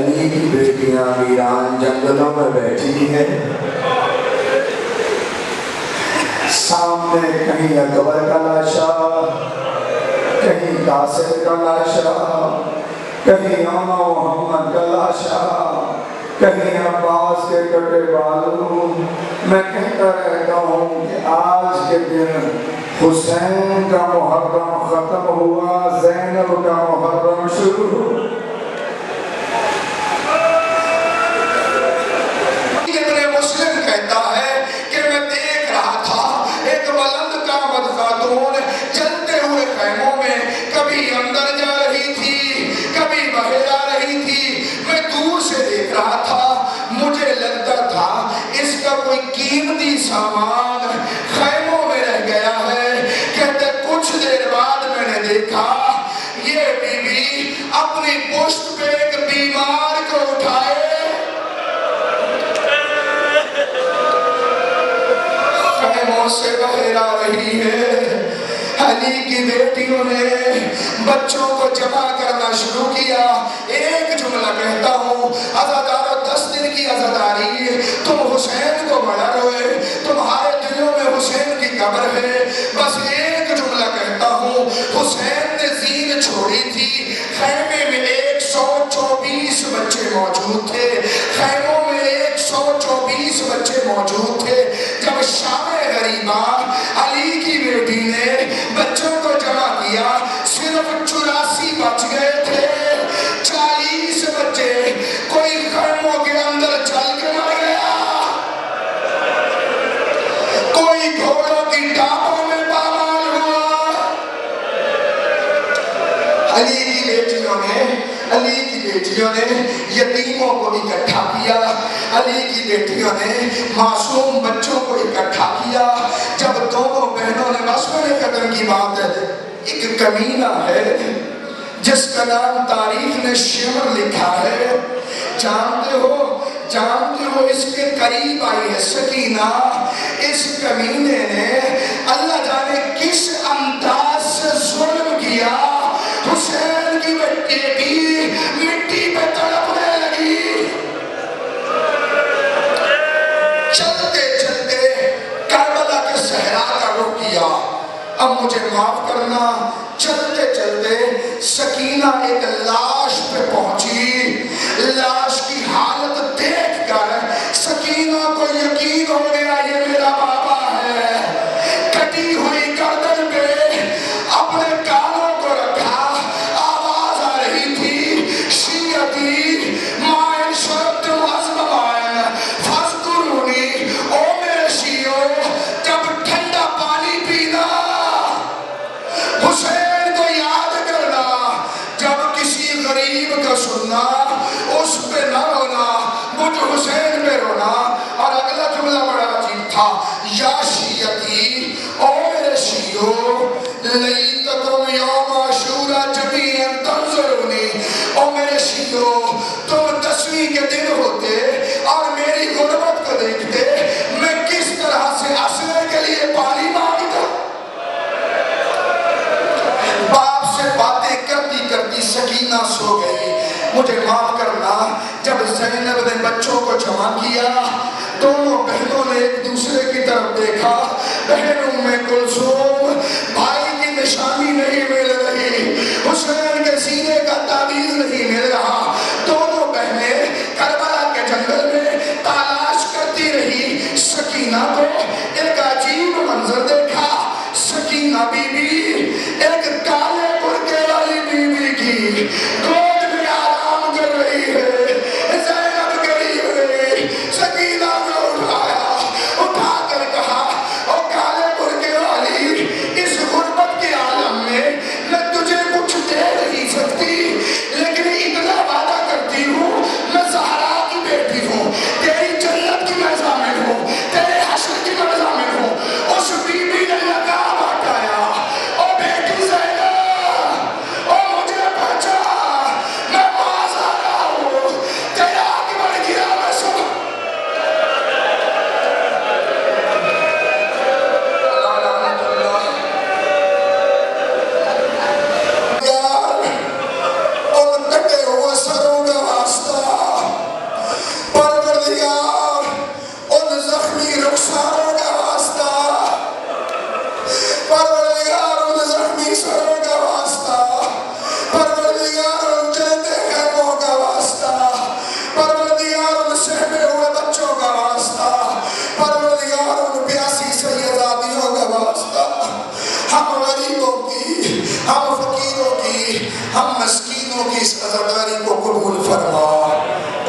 علی کی بیٹیاں ویران جنگلوں میں بیٹھی ہیں، سامنے کہیں اکبر کا لاشا، کہیں قاسم کا لاشا، کہیں آنا محمد کا لاشا، کہیں عباس کے کٹے بالوں۔ میں کہتا رہتا ہوں کہ آج کے دن حسین کا محرم ختم ہوا، زینب کا محرم شروع ہوا۔ ابن مسلم کہتا ہے کہ میں دیکھ رہا تھا ایک بلند قامت خاتون جلتے ہوئے خیموں میں کبھی اندر جا رہی تھی، کبھی باہر آ رہی تھی۔ میں دور سے دیکھ رہا تھا، مجھے لگتا تھا اس کا کوئی قیمتی سامان خیموں میں رہ گیا ہے۔ کہتے کچھ دیر بعد میں نے دیکھا یہ بی بی اپنی پشت پہ ایک بیمار کو اٹھائے خیموں سے باہر آ رہی ہے۔ علی کی بیٹیوں نے بچوں کو جمع کرنا شروع کیا۔ ایک جملہ کہتا ہوں، عزادارو 10 دن کی عزاداری، تم حسین کو بڑا روئے، تمہارے دلوں میں حسین کی قبر ہے۔ بس ایک جملہ کہتا ہوں، حسین نے زین چھوڑی تھی، خیمے میں 124 بچے موجود تھے، خیموں میں 124 بچے موجود تھے۔ جب شام غریبہ علی کی بیٹی نے بچوں کو جمع کیا، صرف 84 بچ گئے تھے۔ 40 بچے کوئی خیموں کے اندر چل کے مر گیا، کوئی گھوڑوں کی ٹانپوں میں پامال ہوا۔ علی کی بیٹیوں نے یتیموں کو اکٹھا کیا، علی کی بیٹیوں نے معصوم بچوں کو اکٹھا کیا۔ جب دونوں بہنوں نے مشورے قدم کی بات ہے، ایک کمینہ ہے جس کا نام تاریخ نے شمر لکھا ہے، جانتے ہو اس کے قریب آئی ہے سکینہ۔ اس کمینے نے اللہ جانے کس انداز سے ظلم کیا، حسین کی بیٹی مٹی پہ تڑپنے لگی۔ چلتے چلتے کربلا کے صحرا کا رخ کیا۔ اب مجھے معاف کرنا، چلتے چلتے سکینہ ایک لاش پہ پہنچی۔ لاش کی حالت دیکھ کر سکینہ کو یقین ہو گیا یہ میرا بابا ہے۔ کٹی ہوئی گردن پہ اپنے کانوں کو رکھا، آواز آ رہی تھی، شیعتی مائن شرط معظم مائن فذکرونی، او میرے شیعو جب ٹھنڈا پانی پینا، حسین کو یاد کرنا، جب کسی غریب کا سننا اس پہ نہ رونا، مجھ حسین پہ رونا۔ اور اگلا جملہ بڑا عجیب تھا، یا شیعتی، او میرے شیعو لیتکم یوم عاشورا جمیعا تنظرونی، او میرے شیعو تم 10ویں کے دن ہوتے اور میری غربت کو دیکھتے، میں کس طرح سے اسلحے کے لیے پانی مانگتا۔ باپ سے باتیں کرتی کرتی سکینہ سو گئی۔ مجھے معاف کرنا، جب زینب نے بچوں کو جمع کیا، دونوں بہنوں نے ایک دوسرے کی طرف دیکھا۔ بہن ام کلثوم، بھائی کی نشانی نہیں مل رہی، حسین کے سینے کا تعویذ نہیں مل رہا۔ دونوں بہنیں کربلا کے جنگل میں تلاش کرتی رہی سکینہ کو۔ ایک عجیب منظر دیکھا، سکینہ بی بی ایک کالے برقعے والی بی بی کی گود میں آرام کر رہی ہے۔ زینب قریب گئی، سکینہ کو اٹھایا، اٹھا کر کہا، او کالے برقعے والی، اس غربت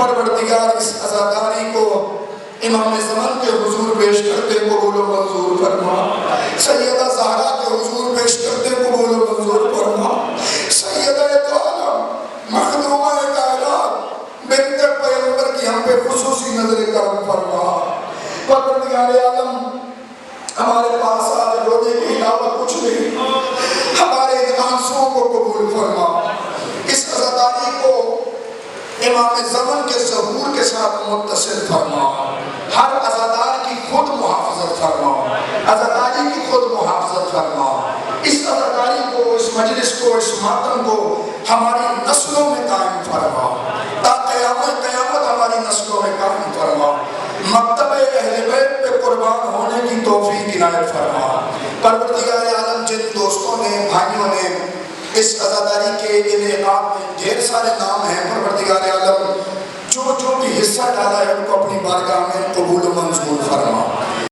پروردگار اس عزاداری کو امام زمان کے حضور پیش کرتے قبول و منظور فرما، سیدہ زہرا کے حضور پیش کرتے قبول و منظور فرما، سیدہ تو عالم مخدومہ کائنات بنت پیغمبر کی ہم پہ خصوصی نظر کرم فرما۔ پروردگار عالم ہمارے پاس آج رونے کے علاوہ کچھ نہیں، ہمارے آنسوؤں کو قبول فرما، اس عزاداری کو امام زمن کے ظہور کے ساتھ متصل فرما، ہر عزادار کی خود محافظت فرما، عزاداری کی خود محافظت فرما، اس عزاداری کو، اس مجلس کو، اس ماتم کو ہماری نسلوں میں قائم فرما، تا قیامت ہماری نسلوں میں قائم فرما، مکتبہ اہل بیت پہ قربان ہونے کی توفیق عنایت فرما۔ پروردگار عالم جن دوستوں نے، بھائیوں نے اس عزاداری کے انعقاد میں ڈھیر سارے نام ہیں، پروردگار عالم جو بھی حصہ ڈالا ہے ان کو اپنی بارگاہ میں قبول و منظور فرما۔